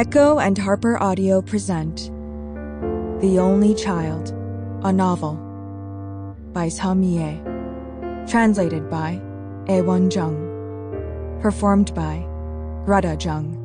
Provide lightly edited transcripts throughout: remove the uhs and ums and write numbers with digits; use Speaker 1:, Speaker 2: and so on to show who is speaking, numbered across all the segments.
Speaker 1: Echo and HarperAudio present The Only Child, a novel by Seonkyeong, translated by Jung, performed by Greta Jung.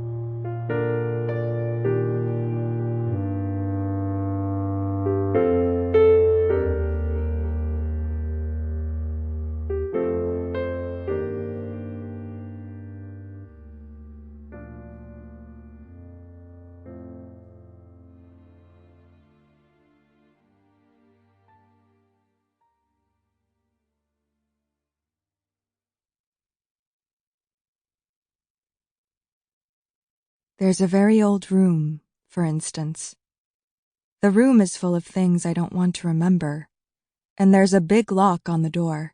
Speaker 1: There's a very old room, for instance. The room is full of things I don't want to remember, and there's a big lock on the door.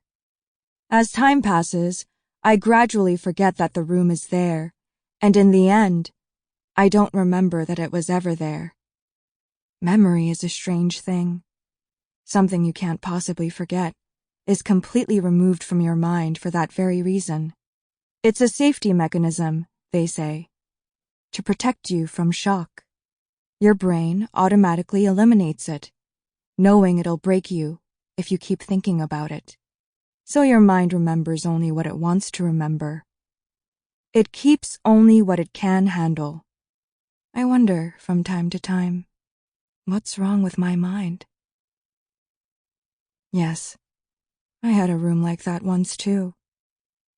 Speaker 1: As time passes, I gradually forget that the room is there, and in the end, I don't remember that it was ever there. Memory is a strange thing. Something you can't possibly forget is completely removed from your mind for that very reason. It's a safety mechanism, they say, to protect you from shock. Your brain automatically eliminates it, knowing it'll break you if you keep thinking about it. So your mind remembers only what it wants to remember. It keeps only what it can handle. I wonder from time to time, what's wrong with my mind? Yes, I had a room like that once too.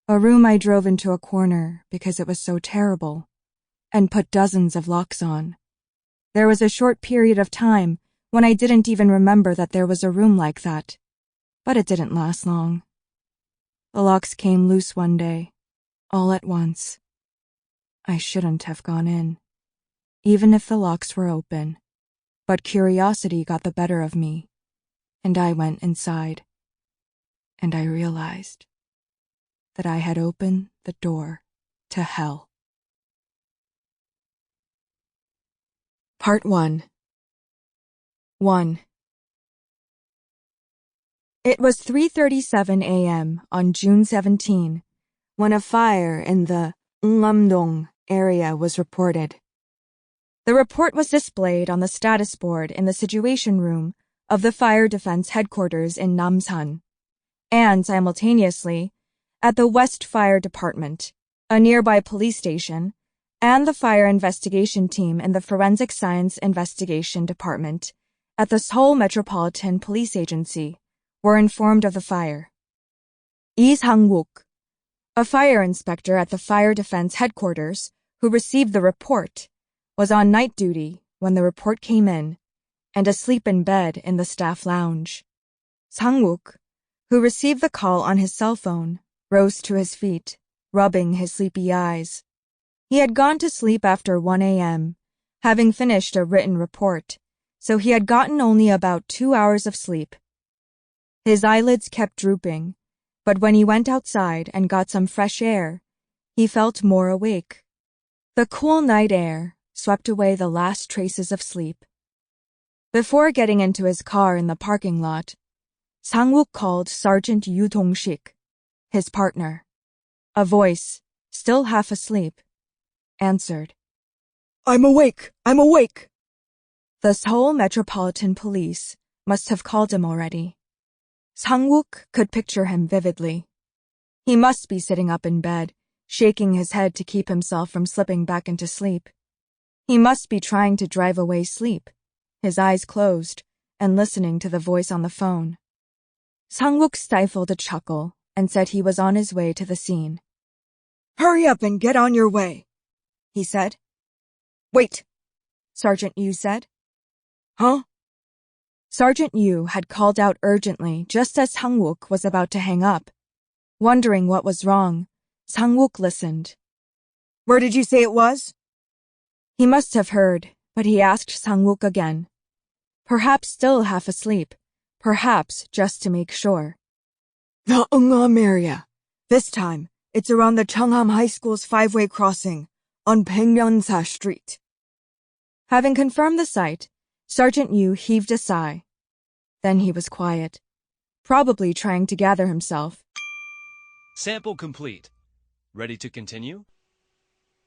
Speaker 1: A room I drove into a corner because it was so terrible, and put dozens of locks on. There was a short period of time when I didn't even remember that there was a room like that, but it didn't last long. The locks came loose one day, all at once. I shouldn't have gone in, even if the locks were open, but curiosity got the better of me, and I went inside, and I realized that I had opened the door to hell. Part 1. 1. It was 3:37 a.m. on June 17 when a fire in the Unabridged area was reported. The report was displayed on the status board in the Situation Room of the Fire Defense Headquarters in Namsan, and simultaneously at the West Fire Department, a nearby police station, and the fire investigation team in the Forensic Science Investigation Department at the Seoul Metropolitan Police Agency were informed of the fire. Lee Sang-wook, a fire inspector at the Fire Defense Headquarters who received the report, was on night duty when the report came in and asleep in bed in the staff lounge. Sang-wook, who received the call on his cell phone, rose to his feet, rubbing his sleepy eyes. He had gone to sleep after 1 a.m., having finished a written report, so he had gotten only about 2 hours of sleep. His eyelids kept drooping, but when he went outside and got some fresh air, he felt more awake. The cool night air swept away the last traces of sleep. Before getting into his car in the parking lot, Sang-wook called Sergeant Yoo Dong-sik, his partner. A voice, still half asleep, answered, "I'm awake! I'm awake!" The Seoul Metropolitan Police must have called him already. Sang-wook could picture him vividly. He must be sitting up in bed, shaking his head to keep himself from slipping back into sleep. He must be trying to drive away sleep, his eyes closed, and listening to the voice on the phone. Sang-wook stifled a chuckle and said he was on his way to the scene. "Hurry up and get on your way," he said. "Wait," Sergeant Yoo said. "Huh?" Sergeant Yoo had called out urgently just as Sang-wook was about to hang up. Wondering what was wrong, Sang-wook listened. "Where did you say it was?" He must have heard, but he asked Sang-wook again. Perhaps still half asleep, perhaps just to make sure. "The Ungnam area. This time, it's around the Cheongham High School's 5-way crossing on Byeongdo Street." Having confirmed the site, Sergeant Yoo heaved a sigh. Then he was quiet, probably trying to gather himself.
Speaker 2: Sample complete. Ready to continue?